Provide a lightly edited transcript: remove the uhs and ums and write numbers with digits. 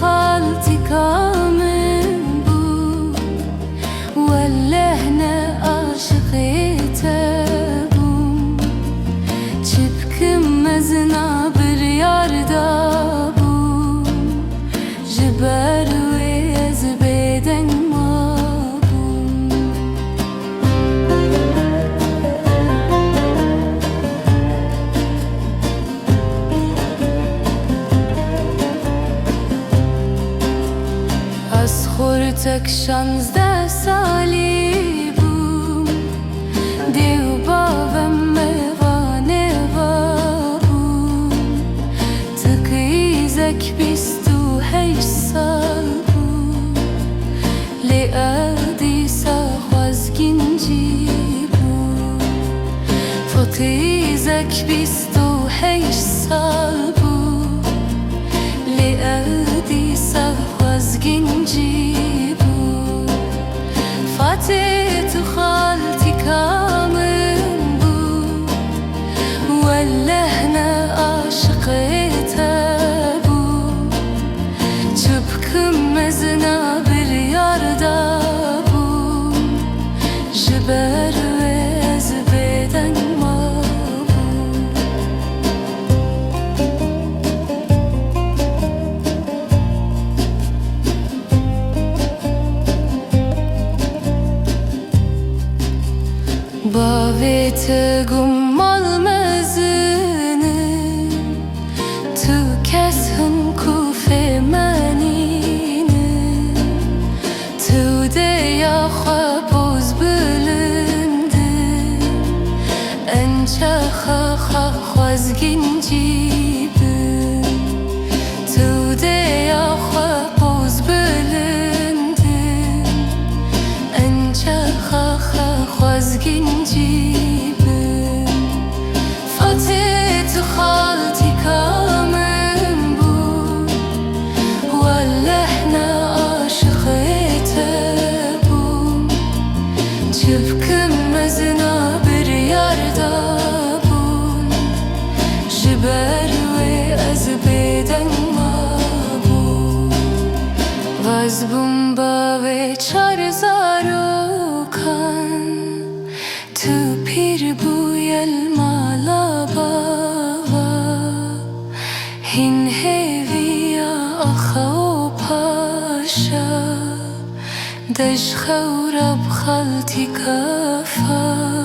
خالتي كامل بو ولا هنا عاشقيته بو çipkim mezna bir yarda bu jiber ve ezbeden ma bu az خورتك 16 سالی بوم دیو بابم مevane بابوم تقيزك بيستو هيش سالبوم لأدي ساخواز جنجي بوم فتيزك بيستو هيش سالبوم لأدي ساخواز جنجي فاتت خالتي كامل بو ولا هنا عاشقيته بو çipkim mezna bir yarda bu jiber ve ezbeden ma Bavete gummal mezini tu keshin kufe manini tu de ya khapoz bulindi encha kha khwazginji tu de ya khapoz bulindi encha kha khwazginji فاتت خالتي كامل بو ولا احنا عاشقيته بو çipkim mezna bir yarda bu jiber ve ezbeden ma bu vazbum ve çarzarukan tu pir bu yelmala bava hin heviya akhaw pasha دج خورب خالتي كفا